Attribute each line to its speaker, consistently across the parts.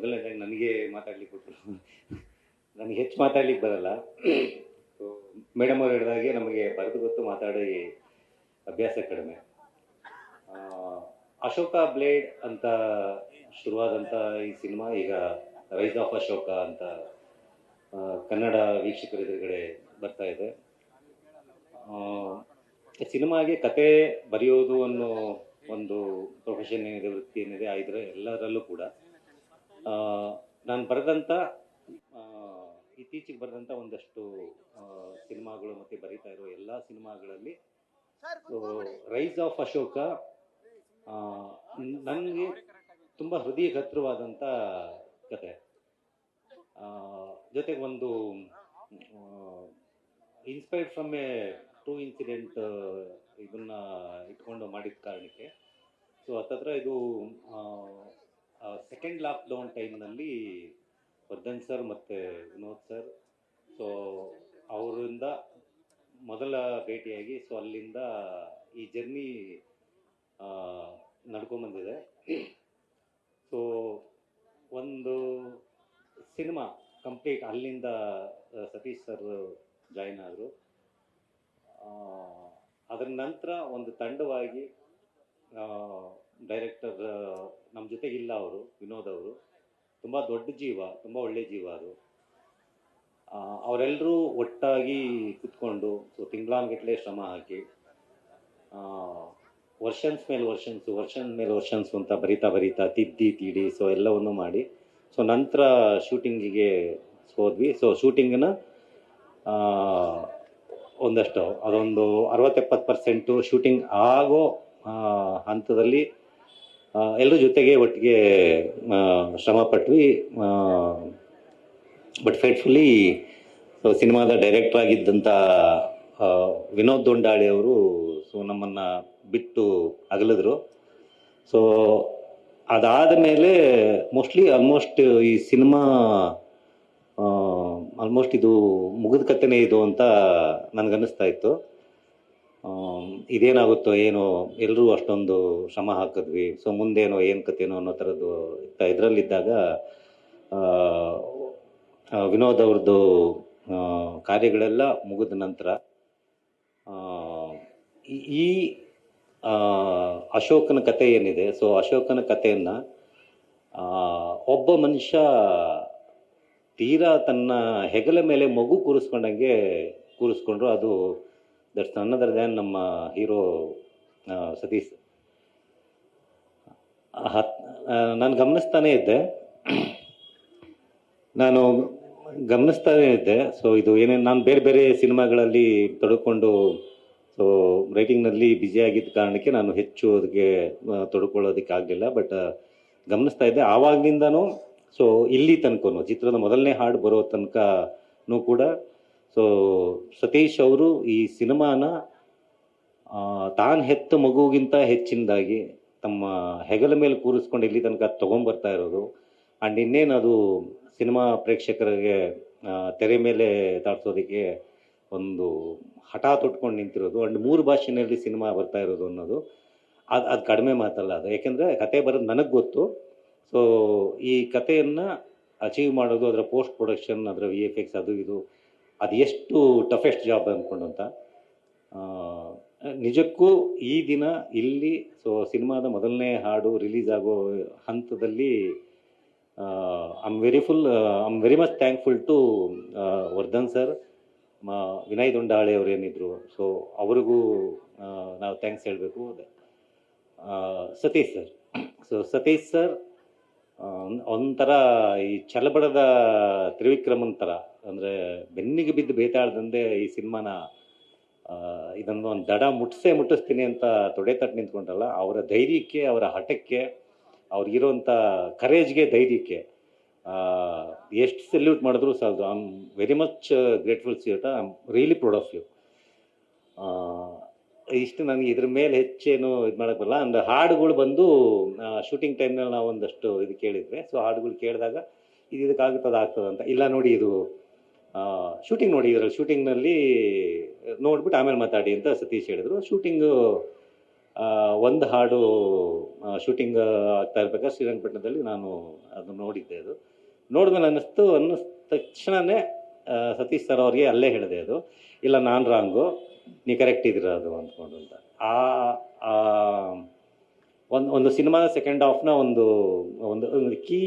Speaker 1: ಮೊದಲನೇದಾಗಿ ನನಗೆ ಮಾತಾಡ್ಲಿಕ್ಕೆ ಕೊಟ್ಟರು. ನನಗೆ ಹೆಚ್ಚು ಮಾತಾಡ್ಲಿಕ್ಕೆ ಬರಲ್ಲ. ಸೊ ಮೇಡಮ್ ಅವ್ರು ಹೇಳಿದಾಗೆ ನಮಗೆ ಬರೆದು ಗೊತ್ತು, ಮಾತಾಡಿ ಅಭ್ಯಾಸ ಕಡಿಮೆ. ಅಶೋಕ ಬ್ಲೇಡ್ ಅಂತ ಶುರುವಾದಂಥ ಈ ಸಿನಿಮಾ ಈಗ ರೈಸ್ ಆಫ್ ಅಶೋಕ ಅಂತ ಕನ್ನಡ ವೀಕ್ಷಕರ ಎದುರುಗಡೆ ಬರ್ತಾ ಇದೆ. ಸಿನಿಮಾಗೆ ಕತೆ ಬರೆಯೋದು ಅನ್ನೋ ಒಂದು ಪ್ರೊಫೆಷನ್ ಏನಿದೆ, ವೃತ್ತಿ ಏನಿದೆ, ಇದ್ರೆ ಎಲ್ಲರಲ್ಲೂ ಕೂಡ ನಾನು ಬರೆದಂಥ ಇತ್ತೀಚೆಗೆ ಬರೆದಂಥ ಒಂದಷ್ಟು ಸಿನಿಮಾಗಳು ಮತ್ತು ಬರೀತಾ ಇರೋ ಎಲ್ಲ ಸಿನಿಮಾಗಳಲ್ಲಿ ರೈಸ್ ಆಫ್ ಅಶೋಕ ನನಗೆ ತುಂಬ ಹೃದಯಕ್ಕೆ ಹತ್ತಿರವಾದಂಥ ಕತೆ. ಜೊತೆಗೆ ಒಂದು inspired from A true incident ಇದನ್ನ ಇಟ್ಕೊಂಡು ಮಾಡಿದ ಕಾರಣಕ್ಕೆ ಸೊ ಹತ್ತತ್ರ ಇದು ಸೆಕೆಂಡ್ ಲಾಕ್ಡೌನ್ ಟೈಮ್ನಲ್ಲಿ ವರ್ಧನ್ ಸರ್ ಮತ್ತು ವಿನೋದ್ ಸರ್ ಸೊ ಅವರಿಂದ ಮೊದಲ ಭೇಟಿಯಾಗಿ ಸೊ ಅಲ್ಲಿಂದ ಈ ಜರ್ನಿ ನಡ್ಕೊಂಬಂದಿದೆ. ಸೊ ಒಂದು ಸಿನಿಮಾ ಕಂಪ್ಲೀಟ್ ಅಲ್ಲಿಂದ ಸತೀಶ್ ಸರ್ ಜಾಯಿನ್ ಆದರು. ಅದರ ನಂತರ ಒಂದು ತಂಡವಾಗಿ ಡೈರೆಕ್ಟರ್ ನಮ್ಮ ಜೊತೆಗಿಲ್ಲ, ಅವರು ವಿನೋದ್ ಅವರು ತುಂಬ ದೊಡ್ಡ ಜೀವ, ತುಂಬ ಒಳ್ಳೆ ಜೀವ ಅದು. ಅವರೆಲ್ಲರೂ ಒಟ್ಟಾಗಿ ಕುತ್ಕೊಂಡು ಸೊ ತಿಂಗಳಾನ್ಗಟ್ಟಲೆ ಶ್ರಮ ಹಾಕಿ ವರ್ಷನ್ಸ್ ಮೇಲೆ ವರ್ಷನ್ಸ್ ಅಂತ ಬರಿತಾ ತಿದ್ದಿ ತೀಡಿ ಸೊ ಎಲ್ಲವನ್ನು ಮಾಡಿ ಸೊ ನಂತರ ಶೂಟಿಂಗಿಗೆ ಹೋದ್ವಿ. ಸೊ ಶೂಟಿಂಗನ್ನ ಒಂದಷ್ಟು ಅದೊಂದು 60-70% ಶೂಟಿಂಗ್ ಆಗೋ ಹಂತದಲ್ಲಿ ಎಲ್ಲರೂ ಜೊತೆಗೆ ಒಟ್ಟಿಗೆ ಶ್ರಮ ಪಟ್ವಿ. ಬಟ್ ಫೇಟ್ಫುಲಿ ಸೊ ಸಿನಿಮಾದ ಡೈರೆಕ್ಟರ್ ಆಗಿದ್ದಂಥ ವಿನೋದ್ ದೊಂಡಾಳಿ ಅವರು ಸೊ ನಮ್ಮನ್ನು ಬಿಟ್ಟು ಅಗಲಿದ್ರು. ಸೊ ಅದಾದ ಮೇಲೆ ಆಲ್ಮೋಸ್ಟ್ ಈ ಸಿನಿಮಾ ಆಲ್ಮೋಸ್ಟ್ ಇದು ಮುಗಿದ ಕಥೆನೇ ಇದು ಅಂತ ನನಗನ್ನಿಸ್ತಾ ಇತ್ತು. ಇದೇನಾಗುತ್ತೋ ಏನೋ, ಎಲ್ಲರೂ ಅಷ್ಟೊಂದು ಶ್ರಮ ಹಾಕಿದ್ವಿ, ಸೊ ಮುಂದೇನೋ ಏನು ಕಥೆನೋ ಅನ್ನೋ ಥರದ್ದು ಇದರಲ್ಲಿದ್ದಾಗ ವಿನೋದ್ ಅವ್ರದ್ದು ಕಾರ್ಯಗಳೆಲ್ಲ ಮುಗಿದ ನಂತರ ಈ ಅಶೋಕನ ಕತೆ ಏನಿದೆ ಸೊ ಅಶೋಕನ ಕಥೆಯನ್ನು ಒಬ್ಬ ಮನುಷ್ಯ ತೀರಾ ತನ್ನ ಹೆಗಲ ಮೇಲೆ ಮಗು ಕೂರಿಸ್ಕೊಂಡ್ರು. ಅದು ದಟ್ಸ್ ನನ್ ಅದರ್ ದ್ಯಾನ್ ನಮ್ಮ ಹೀರೋ ಸತೀಶ್. ನಾನು ಗಮನಿಸ್ತಾನೇ ಇದ್ದೆ. ಸೊ ಇದು ಏನೇನು ನಾನು ಬೇರೆ ಬೇರೆ ಸಿನಿಮಾಗಳಲ್ಲಿ ತೊಡಕೊಂಡು ಸೊ ರೈಟಿಂಗ್ನಲ್ಲಿ ಬ್ಯುಸಿ ಆಗಿದ್ದ ಕಾರಣಕ್ಕೆ ನಾನು ಹೆಚ್ಚು ಅದಕ್ಕೆ ತೊಡ್ಕೊಳ್ಳೋದಕ್ಕೆ ಆಗಲಿಲ್ಲ. ಬಟ್ ಗಮನಿಸ್ತಾ ಇದ್ದೆ ಆವಾಗಲಿಂದನೂ. ಸೊ ಇಲ್ಲಿ ತನಕನೂ ಚಿತ್ರದ ಮೊದಲನೇ ಹಾಡು ಬರೋ ತನಕನೂ ಕೂಡ ಸೊ ಸತೀಶ್ ಅವರು ಈ ಸಿನಿಮಾನ ತಾನು ಹೆತ್ತ ಮಗುಗಿಂತ ಹೆಚ್ಚಿನದಾಗಿ ತಮ್ಮ ಹೆಗಲ ಮೇಲೆ ಕೂರಿಸ್ಕೊಂಡು ಇಲ್ಲಿ ತನಕ ತೊಗೊಂಬರ್ತಾ ಇರೋದು. ಆ್ಯಂಡ್ ಇನ್ನೇನು ಅದು ಸಿನಿಮಾ ಪ್ರೇಕ್ಷಕರಿಗೆ ತೆರೆ ಮೇಲೆ ದಾಟಿಸೋದಕ್ಕೆ ಒಂದು ಹಠ ತೊಟ್ಕೊಂಡು ನಿಂತಿರೋದು. ಆ್ಯಂಡ್ 3 ಭಾಷೆಯಲ್ಲಿ ಸಿನಿಮಾ ಬರ್ತಾ ಇರೋದು ಅನ್ನೋದು ಅದು ಕಡಿಮೆ ಮಾತಲ್ಲ ಅದು. ಯಾಕೆಂದರೆ ಕತೆ ಬರೋದು ನನಗೆ ಗೊತ್ತು. ಸೊ ಈ ಕಥೆಯನ್ನು ಅಚೀವ್ ಮಾಡೋದು, ಅದರ ಪೋಸ್ಟ್ ಪ್ರೊಡಕ್ಷನ್, ಅದರ VFX ಅದು ಅದು ಎಷ್ಟು ಟಫೆಸ್ಟ್ ಜಾಬ್ ಅಂದ್ಕೊಂಡು ಅಂತ. ನಿಜಕ್ಕೂ ಈ ದಿನ ಇಲ್ಲಿ ಸೊ ಸಿನಿಮಾದ ಮೊದಲನೇ ಹಾಡು ರಿಲೀಸ್ ಆಗೋ ಹಂತದಲ್ಲಿ I am very much thankful to Vardhan sir, Vinay Dondale ಅವರೇನಿದ್ರು ಸೊ ಅವ್ರಿಗೂ ನಾವು ಥ್ಯಾಂಕ್ಸ್ ಹೇಳಬೇಕು. ಸತೀಶ್ ಸರ್ ಒಂಥರ ಈ ಛಲಬಡದ ತ್ರಿವಿಕ್ರಮನ್ ಥರ, ಅಂದರೆ ಬೆನ್ನಿಗೆ ಬಿದ್ದು ಬೇತಾಳ್ದಂದೆ ಈ ಸಿನಿಮಾನ ಇದನ್ನು ಒಂದು ದಡ ಮುಟ್ಟಿಸ್ತೀನಿ ಅಂತ ತೊಡೆ ತಟ್ಟು ನಿಂತ್ಕೊಂಡ್ರಲ್ಲ, ಅವರ ಧೈರ್ಯಕ್ಕೆ, ಅವರ ಹಠಕ್ಕೆ, ಅವ್ರಿಗಿರೋಂಥ ಕರೇಜ್ಗೆ, ಧೈರ್ಯಕ್ಕೆ ಎಷ್ಟು ಸೆಲ್ಯೂಟ್ ಮಾಡಿದ್ರು ಸಾಲದು. I am very much grateful ಸಿಯಟ. I am really proud of you. ಇಷ್ಟು ನನಗೆ ಇದ್ರ ಮೇಲೆ ಹೆಚ್ಚೇನು ಇದು ಮಾಡೋಕ್ಕೆ ಬರಲ್ಲ. ಅಂದರೆ ಹಾಡುಗಳು ಬಂದು ಶೂಟಿಂಗ್ ಟೈಮ್ನಲ್ಲಿ ನಾವು ಒಂದಷ್ಟು ಇದು ಕೇಳಿದ್ವಿ. ಸೊ ಹಾಡುಗಳು ಕೇಳಿದಾಗ ಇದಕ್ಕಾಗುತ್ತದೆ ಅಂತ ಇಲ್ಲ ನೋಡಿ, ಇದು ಶೂಟಿಂಗ್ ನೋಡಿ, ಇದರಲ್ಲಿ ಶೂಟಿಂಗ್ನಲ್ಲಿ ನೋಡ್ಬಿಟ್ಟು ಆಮೇಲೆ ಮಾತಾಡಿ ಅಂತ ಸತೀಶ್ ಹೇಳಿದರು. ಶೂಟಿಂಗು ಒಂದು ಹಾಡು ಶೂಟಿಂಗ್ ಆಗ್ತಾ ಇರ್ಬೇಕಾದ್ರೆ ಶ್ರೀರಂಗಪಟ್ಟಣದಲ್ಲಿ ನಾನು ಅದನ್ನು ನೋಡಿದ್ದೆ. ಅದು ನೋಡಿದ್ಮೇಲೆ ಅನ್ನಿದ ತಕ್ಷಣವೇ ಸತೀಶ್ ಸರ್ ಅವ್ರಿಗೆ ಅಲ್ಲೇ ಹೇಳಿದೆ, ಅದು ಇಲ್ಲ ನಾನು ರಾಂಗು, ನೀವು ಕರೆಕ್ಟ್ ಇದ್ದೀರ ಅದು ಅಂದ್ಕೊಂಡು ಅಂತ. ಆ ಒಂದು ಸಿನಿಮಾದ ಸೆಕೆಂಡ್ ಹಾಫ್ನ ಒಂದು ಒಂದು ಕೀ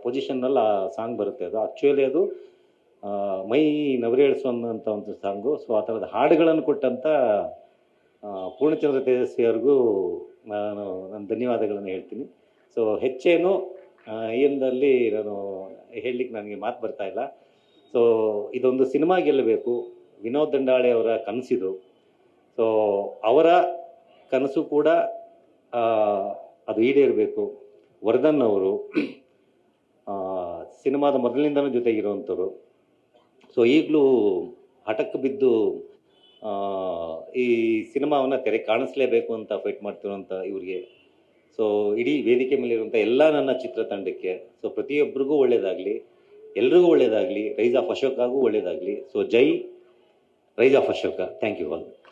Speaker 1: ಪೊಸಿಷನ್ನಲ್ಲಿ ಆ ಸಾಂಗ್ ಬರುತ್ತೆ. ಅದು ಆ್ಯಕ್ಚುಲಿ ಅದು ಮೈ ನವರೇಳಿಸುವಂಥ ಒಂದು ಸಾಂಗು. ಸೊ ಆ ಥರದ ಹಾಡುಗಳನ್ನು ಕೊಟ್ಟಂಥ ಪೂರ್ಣಚಂದ್ರ ತೇಜಸ್ವಿ ಅವ್ರಿಗೂ ನಾನು ನನ್ನ ಧನ್ಯವಾದಗಳನ್ನು ಹೇಳ್ತೀನಿ. ಸೊ ಹೆಚ್ಚೇನು ಏನದಲ್ಲಿ ನಾನು ಹೇಳಲಿಕ್ಕೆ ನನಗೆ ಮಾತು ಬರ್ತಾ ಇಲ್ಲ. ಸೊ ಇದೊಂದು ಸಿನಿಮಾ ಗೆಲ್ಲಬೇಕು, ವಿನೋದ್ ದಂಡಾಳೆ ಅವರ ಕನಸಿದು. ಸೊ ಅವರ ಕನಸು ಕೂಡ ಅದು ಈಡೇರಬೇಕು. ವರ್ಧನ್ ಅವರು ಸಿನಿಮಾದ ಮೊದಲಿನಿಂದನೂ ಜೊತೆಗಿರುವಂಥವ್ರು. ಸೊ ಈಗಲೂ ಹಠಕ್ಕೆ ಬಿದ್ದು ಈ ಸಿನಿಮಾವನ್ನು ತೆರೆ ಕಾಣಿಸ್ಲೇಬೇಕು ಅಂತ ಫೈಟ್ ಮಾಡ್ತಿರುವಂಥ ಇವ್ರಿಗೆ, ಸೊ ಇಡೀ ವೇದಿಕೆ ಮೇಲಿರುವಂಥ ಎಲ್ಲ ನನ್ನ ಚಿತ್ರತಂಡಕ್ಕೆ, ಸೊ ಪ್ರತಿಯೊಬ್ಬರಿಗೂ ಒಳ್ಳೆಯದಾಗಲಿ, ಎಲ್ರಿಗೂ ಒಳ್ಳೆಯದಾಗಲಿ, ರೈಸ್ ಆಫ್ ಅಶೋಕಾಗೂ ಒಳ್ಳೆಯದಾಗಲಿ. So Jai rise of Ashoka. Thank you all.